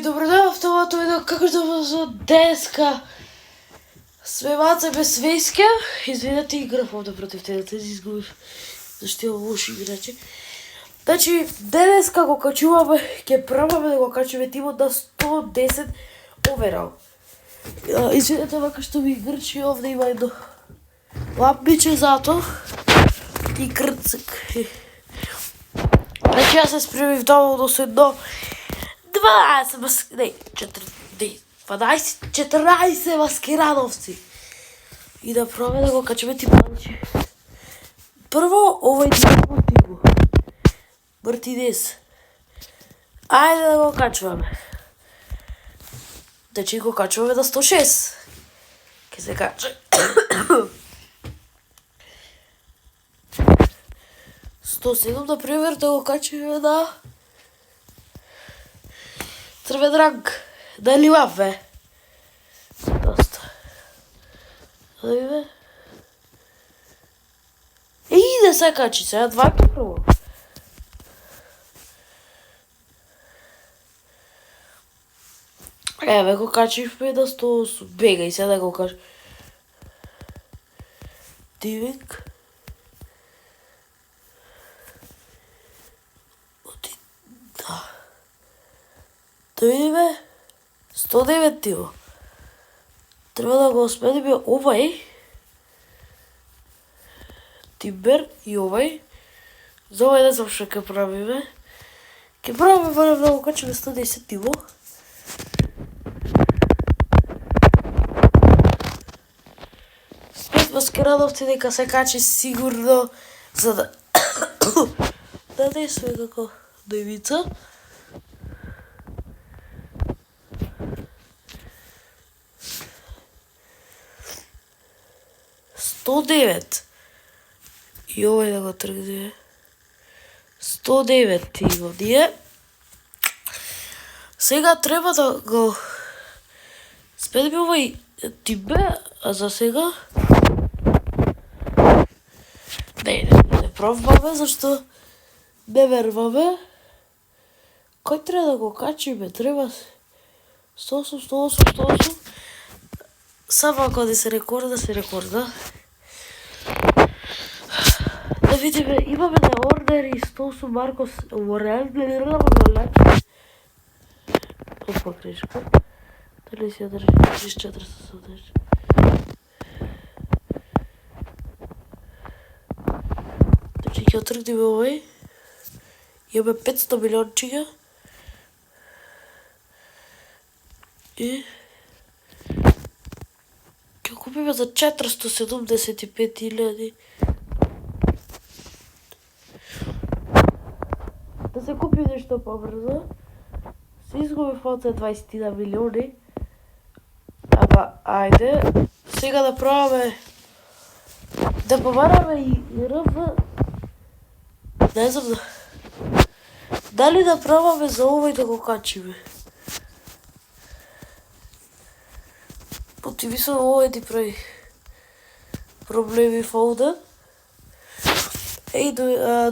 добро ден, автомато видео како да за деска. Све маца без веска. Извинете, играв овде против тебе, изгубив. Зашто имам лоши играчи. Значи, денеска го качуваме, ќе пробаме да го качуваме тимот на 110 оверал. Извинете, вака што ми грчи, овде има едно лампиче зато и крцак. Значи, јас се спремив доволно со едно 14 маскирановци. И да пробаме да го качаме тимот. Прво, овој тимо. Мартинес. Ајде да го качуваме. Значи го качуваме на 106. Ке се кача. 107, например, да го качуваме на црвен ранг. Да ли лаве? Доста. Да видиме. Иде се качи, сега два прво. Еве го качивме на 108. Бегај сега да го кажа. Дивик. Да. Да видиме. 109 тиво. Треба да го смениме овај. Тимбер и овај. За овај не знам што ќе правиме. Ќе правиме да го качиме 110 тиво. Маскирановци нека се качи сигурно за да да не сме како девица. И овој да го тргне. 109 ти го ние. Сега треба да го спедиме овој тимбе, а за сега не пробваме, зашто не верваме. Кој треба да го качиме? Треба 108. Само ако да се рекорда. Да видиме, имаме на ордер и 108 Маркос Уорел. Опа, грешка. Дали си ја држи? 34 се држи. Значи ќе отргнеме овој. Имаме 500 милиончиња. И ќе купиме за 475.000. Да се купи нешто побрзо. Се изгуби фонд за 20 милиони. Ама, ајде. Сега да пробаме да побараме и РВ. Не знам дали да пробаме за овој да го качиме. Поти мислам овој ти прави проблеми фауда.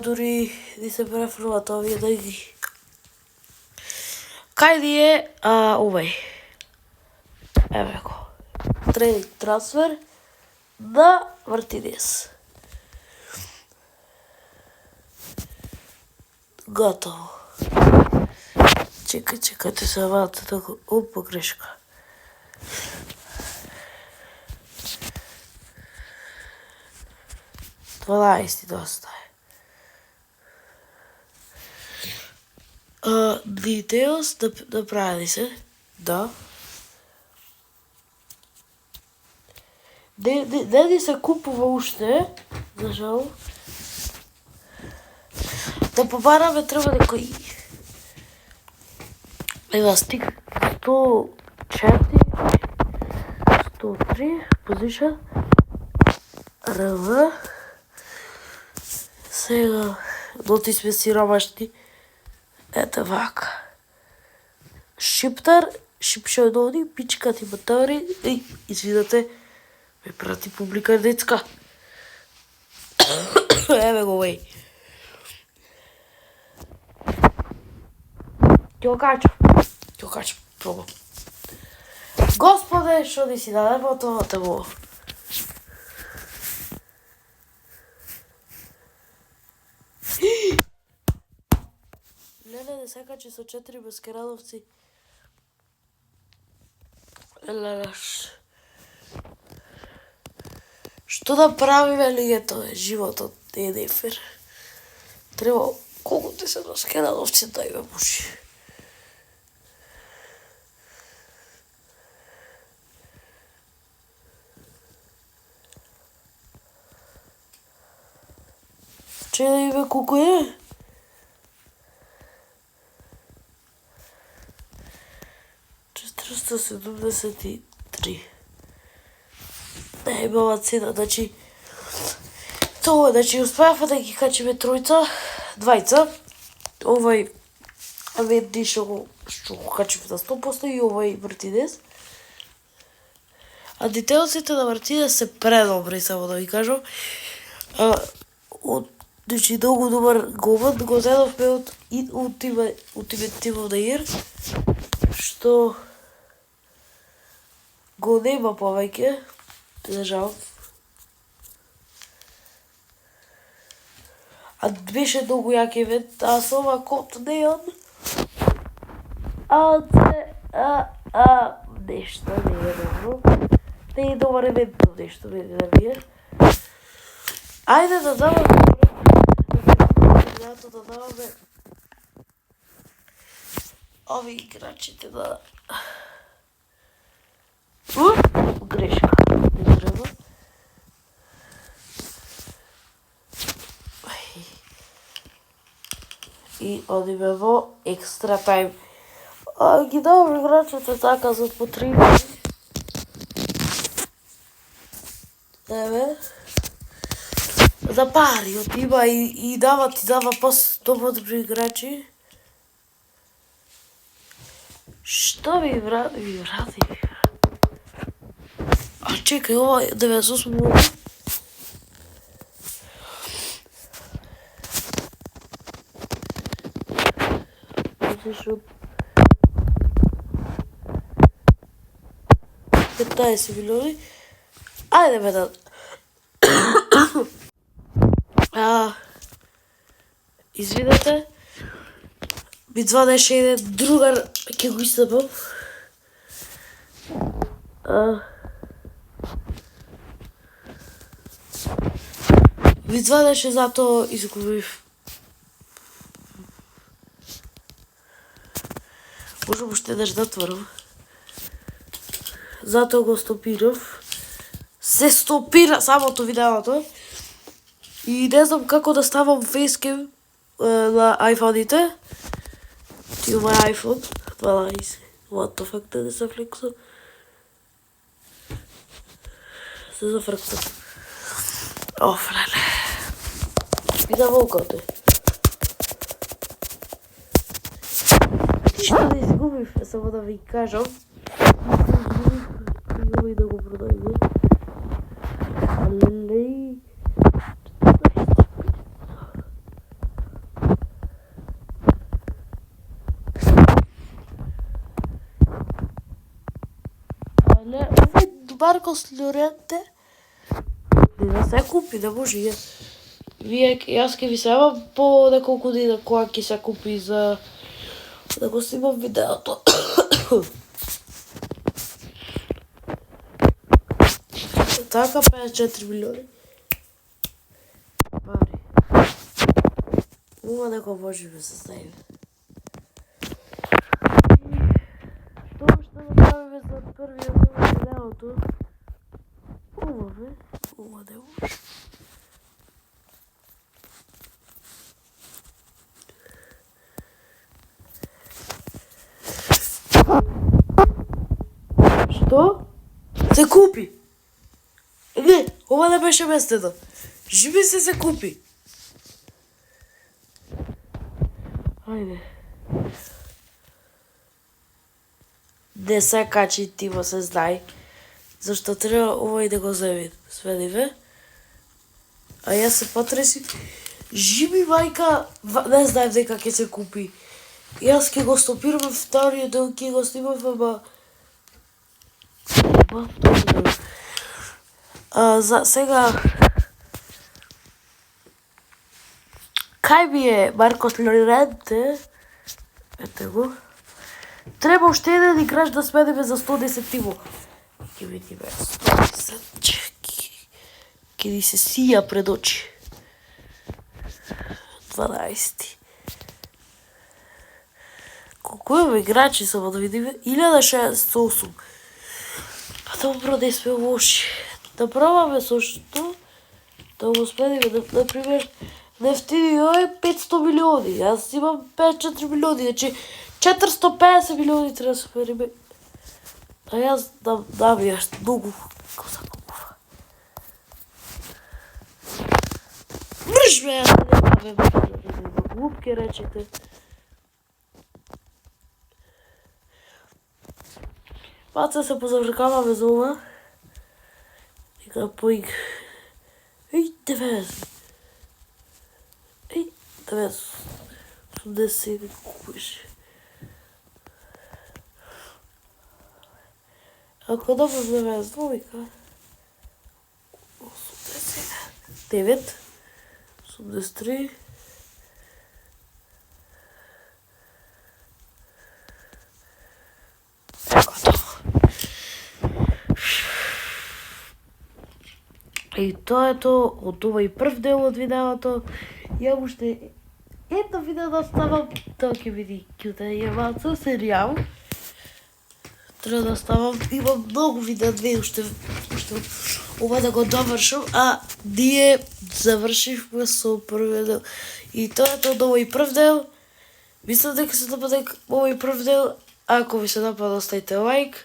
Дури ни се префрлуват овие да ги. Кај ни е овој? Еве го. Тренинг трансфер на Мартинес. Готово. Чекајте се малце тако. Опа, грешка. Доста е. Details да прави се. Да. Не ни се купува уште, за жал. Да побараме треба некој. Ева стик 104, 103, позиша. РВ. Сега, доти сме сиромашни. Ето вака. Шиптар, шипшонони, пичкати мотори. Извинете, ме прати публика детска. Еве го веј. Ќе го качам, пробам. Господе, што ни си даде тоа тамо? Леле, не се качи со 4 маскарадовци. Леле, што да правиме лигето, животот не е нефер. Треба, колку ти се маскарадовци да има муши. Че да има колку е? $473. Не имала цена, значи тоа, значи успеавме да ги качиме двајца. Овај Аменди што го качиме на 100% и овај Мартинес. А детелците на Мартинес се предобри, само да ви кажам. Значи, многу добар гоман, го зедовме од Ultimate Team of the Year, што го нема повеќе, за жал. А беше многу јак евент, а со ова код неон, нешто не е добро. Не е добар евент, нешто мене да ми е. Ајде да даваме да даваме ови играчите да... Грешка, не треба. И одиме во екстра тајм. Ги давам играчите така за по 3 минути. Еве. За пари отима и дава добри играчи. Што ми врати? А чекај, ова е 98 години. Зашо 15 милиони. Ајде бе да... Извинете, ми званеше еден другар, ќе го истапам. Ми званеше, затоа изгубив. Можам уште еднаш да отворам. Затоа го стопирав. Се стопира самото видеото. И не знам како да ставам фейскем на iPhone-ите. Ти има iPhone 12. What the fuck, да не се флексам. Се зафрксам. Леле. Спида волкото. Ништо да изгубив, само да ви кажам. Изгубив и да го продавим. Леле. Маркос Лоренте не се купи, не може. Јас ке ви се јавам по неколку дена кога ќе се купи за да го снимам видеото. Така 54 милиони. Пари. Ова neko може да се стави. Тоа што направиме за првиот дел на видеото. Ова не може. Што? Се купи! Не, ова не беше местено. Живи се купи. Ајде. Не се качи, Тимо, се знај. Зашто треба овој да го земи. Сведиве. А јас се потреси. Живи мајка, не знаев дека ќе се купи. Јас ќе го стопирам вториот дел, ќе го снимам, ама... За сега... Кај ми е Маркос Лоренте? Ете го. Треба уште еден играч да смениме за 110 тимо. Ќе видиме 110, чеки. Ќе ни се сија пред очи. 12. Колку имаме играчи, само да видиме? 1068. Добро, не сме лоши. Да пробаме сошто, да го смениме, например, Нефтинио е 500 милиони, јас имам 5-4 милиони, значи 450 милиони треба да смениме. А јас дам јас многу, како за многу. Мрж ме, јас не бавам, глупке речите. Паца се позавркаваме за ова. Нека поиг. Еј, 90. Еј, 80 купиш. Ако добавам 92, вика. 89. 83. И тоа е тоа од овој прв дел од видеото. Ја уште едно видео да ставам, тоа ќе биде кјута јеваца серијал. Треба да ставам, имам многу видеа, уште ова да го довршам, а ние завршивме со првиот дел. И тоа е тоа од овој прв дел. Мислам дека се допаде овој прв дел. Ако ви се допада, оставите лайк.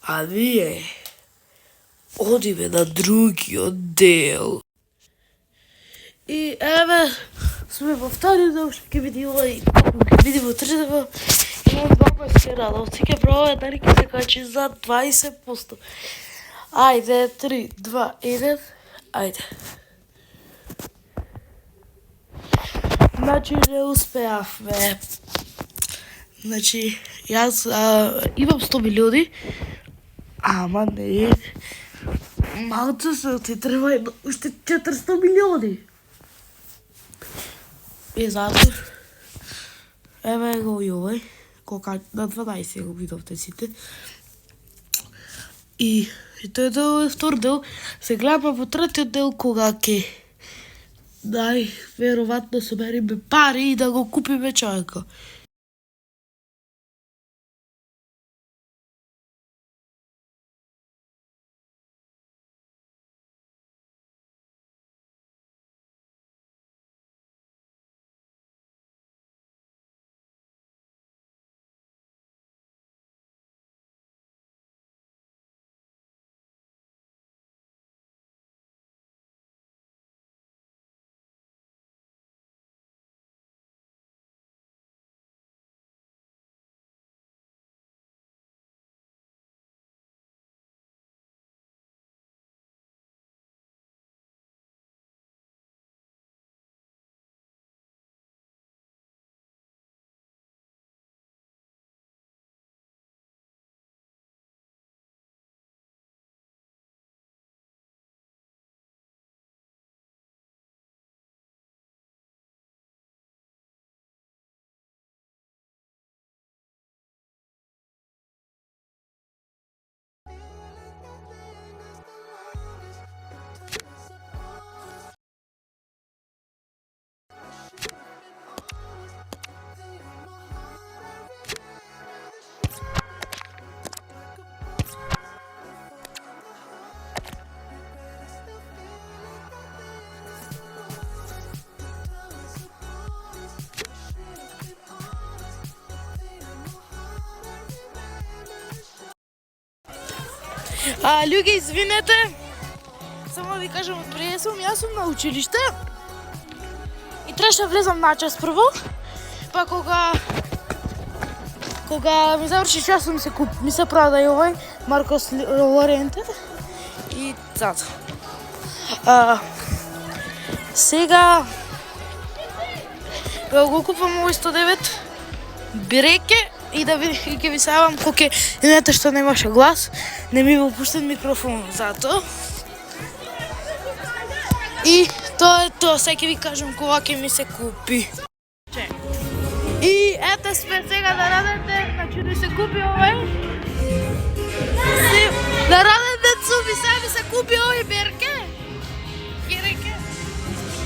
А ние одиме на другиот дел. И еве, сме во вториот дел, што ќе види овој, ќе видиме тридево. Имам много скерадовци, ќе пробаме дали ќе се качи за 20%. Ајде, 3, 2, 1, ајде. Значи не успеавме. Значи, јас имам 100 милиони, ама не, малце се ти треба уште 400 милиони. И затоа, еве го и овој, кога на 12 го видовте сите. И тоа е тоа втор дел, се гледаме во третиот дел кога ќе најверојатно собериме пари и да го купиме човека. Луѓе, извинете, само ви кажам од пред јас сум на училиште и требаше да влезам на час прво, па кога ми заврши часот ми се продај овој Маркос Лоренте и зато. Сега го купам овој 109 бреке и да ви ќе ви савам кој имате што немаше глас, не ми го пуштен микрофон затоа. И тоа е тоа, сега ќе ви кажам кога ќе ми се купи. И ете сме сега да радете, значи да се купи овај. Да радете цуби, сега ми се купи овај берке. Хиреке.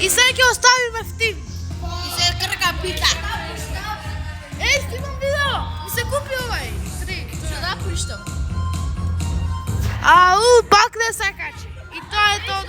И сега ќе оставиме в тим. И се крка пика. Снимам видео, ми се купи овај. Што да пуштам? Пак не се качи. И тоа е тоа.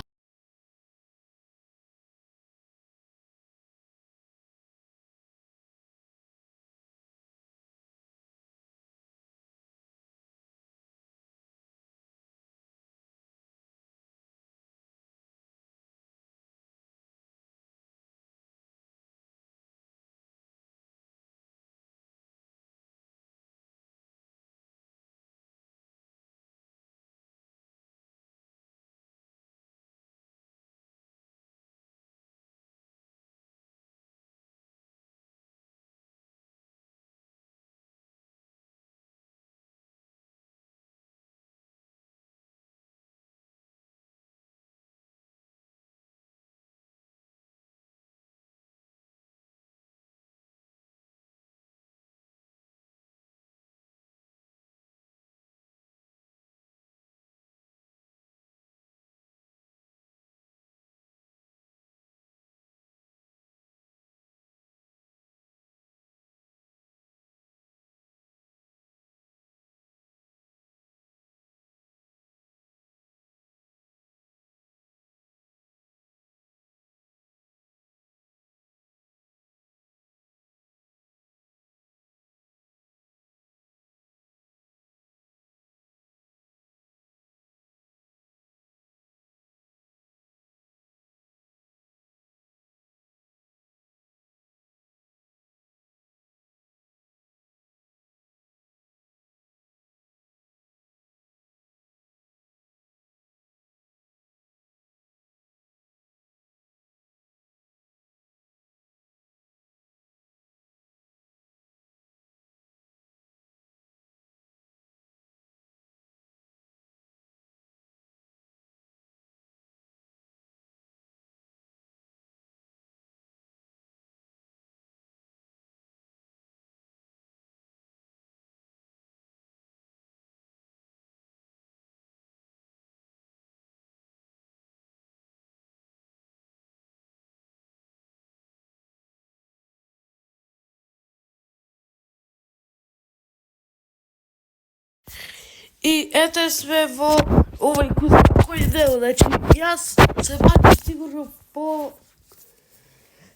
И ете сме во овој кој дел, значи јас се бачи сигурно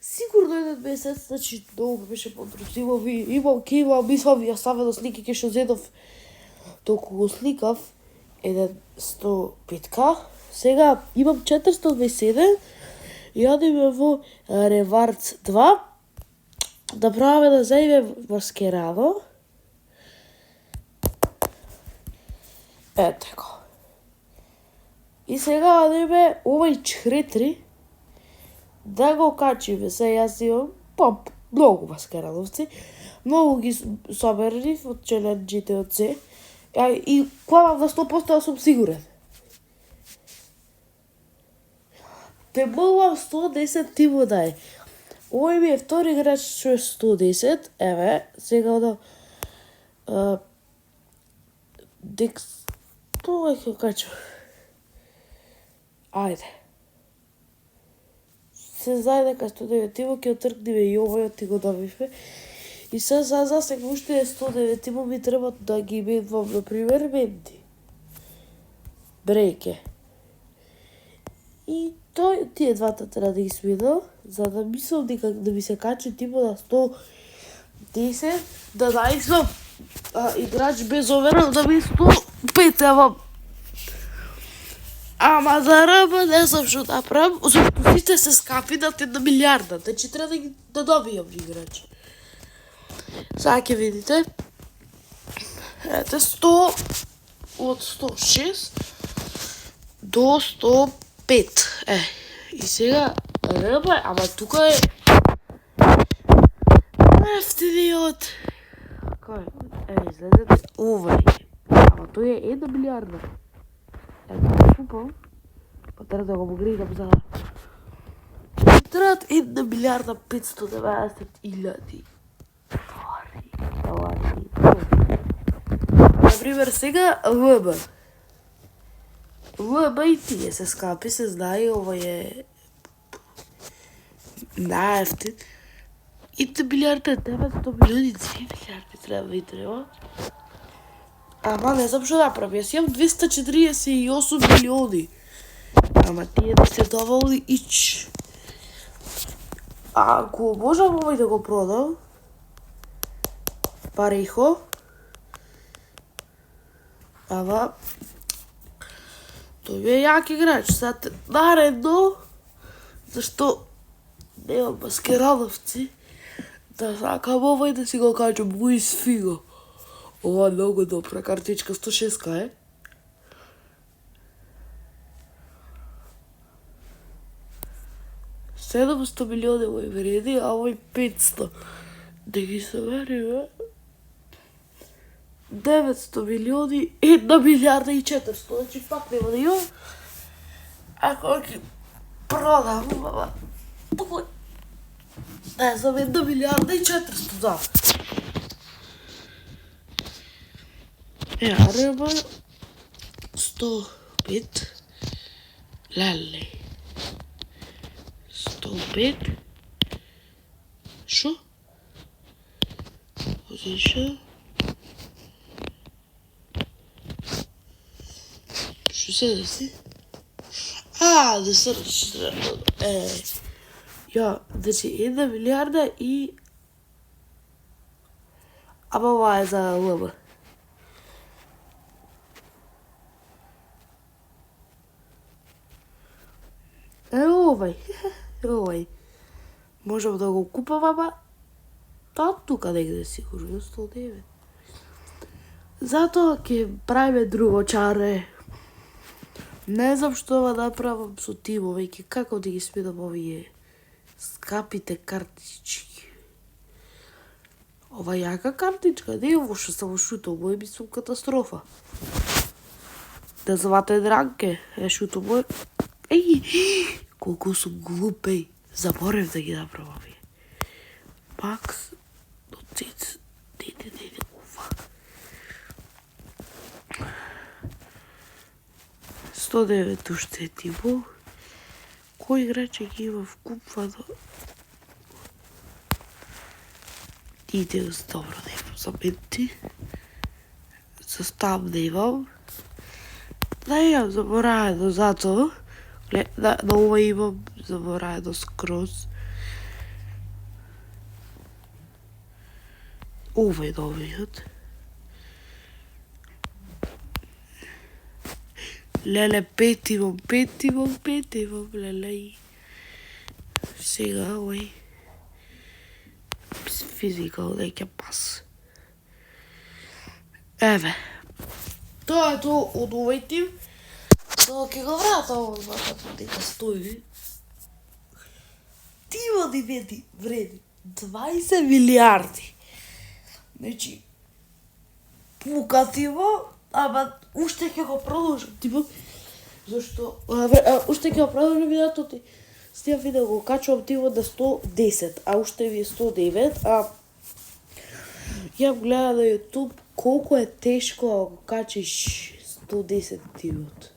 сигурно еден месец, значи долго беше потрусиво, имам мислам ја ставено слики ке што зедов, толку го сликав, еден 105к, сега имам 427, јадиме во Реварц 2, да правиме да заиме маскерано. Ете го. И сега одиме овај чхретри да го качиме. Се јас имам многу маскарановци, многу ги соберни од челенџите од се. И клавам на 100% да сум сигурен. Те молам 110 ти му дај. Овој ми е втори играч што е 110. Еве, сега да тоа ќе качам. Ајде. Се зајде ка 109 тимо, ќе отркнеме и овој ти го добивме. И се за сега уште е 109 тимо, ми треба да ги медвам, например, менди. Бреке. И тие двата треба да ги смидам, за да мислам дека да ми се качи тимо на 110, да најдам играч без оверен да ми 105, ама за РБ не знам што да правам, зашто сите се скапи над 1 милиарда, значи треба да добијам играч. Сега ќе видите, ете 100, од 106 до 105, и сега РБ, ама тука е ефтиниот Така е, излезете овај. Ама тој е 1 милиарда. Ето го купам, па треба да го гридам за... Требат 1 милиарда 590 илјади. Например, сега ВБ. ВБ и тие се скапи, се знае, ова е најефтин. 1 милиарда 900 милиони, 2 милиарди треба да треба. Ама не знам што да правам, јас имам 248 милиони. Ама тие да се доволни ич. Ако можам овој да го продам, парихо, ама тој е јак играч, сад наредно, зашто немам маскерадовци, да сакам овој да си го кажам Луис Фиго. Ова е многу добра картичка, 106 е. $700 милиони мој вреди, а овој 500. Да ги собериме. 900 милиони, 1 милиарда и 400. Значи пак нема да имам. Ако ги продам, ама... Не знам, 1 милиарда и 400, да. Ареба 105 леле. 105 шо? Позиша. Шо се деси? Да се ја, значи 1 милиарда и... Ама ова е за ЛБ. Овај. Можам да го купам, ама тука негде сигурно 109. Затоа ќе правиме друго чаре. Не знам што ова направам со тимо, веќе како да ги сменам овие скапите картички. Ова јака картичка, не е ово што само шуто, мој мислам катастрофа. Да звате дранке, шуто мој. Колку сум глупеј, заборев да ги направам овие. Макс, до цец, ова. 109 уште е тимо. Кој играч ги има вкупвано? Иде добро да имам за менти. Состав да имам. Да имам забораено затоа. На ова имам забораено скроз. Ова е новиот. Леле, пет имам, леле. Сега овој физикал не ќе пас. Еве. Тоа е тоа од овој тим. Тоа ќе го вратам овој дека стои. Тимот и вреди 20 милиарди. Значи, пука тимо, ама уште ќе го продолжам тимо. Зашто, уште ќе го продолжам видеото ти. С тие видео го качувам тимо на 110, а уште ви е 109, а ја гледам на YouTube колку е тешко да го качиш 110 тимот.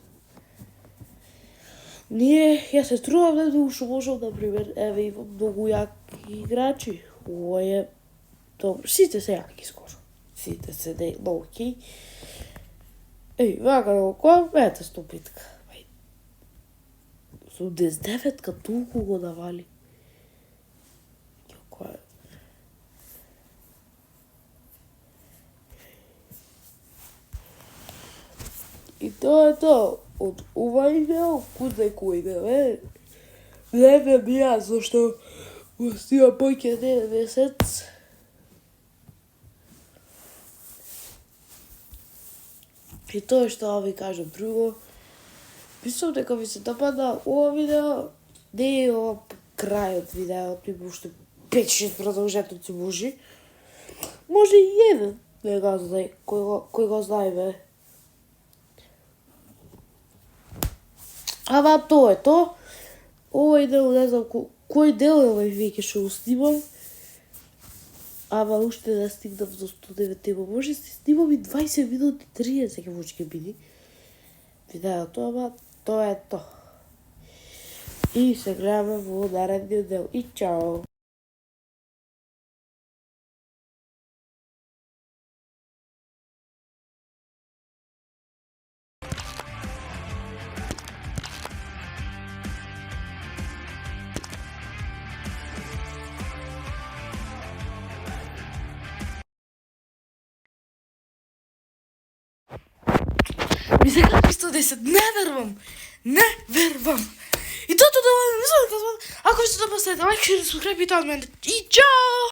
Јас се трудам да уште можам, например, еве имам многу јаки играчи. Ова е добро. Сите се јаки скоро. Сите се но окей. Вака да го којам, ете 105-ка. 89-ка толку го навали. Која? И тоа е тоа. Од ова видео, куде кој идеме, не ме бија, зашто остива поќе еден месец. И тоа што ви кажам друго, мислам дека ви се допадна ова видео, не е ова крајот видеот, има уште 5-6 продолжетоци може и еден. Не го знае, кој го знае, бе. Ама тоа е то. Овој дел, не знам кој дел е овој веќе што го снимам. Ама уште да стигнам до 109 тема. Може да снимам и 20 минути, 30 ќе може ќе биде. Видеото, ама тоа е то. И се гледаме во наредниот дел. И чао! Ми се гледа 110, не вервам! Не вервам! И тоа да не знам, ако ви се допаснете, лайк, шер, субскрайб и тоа од мене. И чао!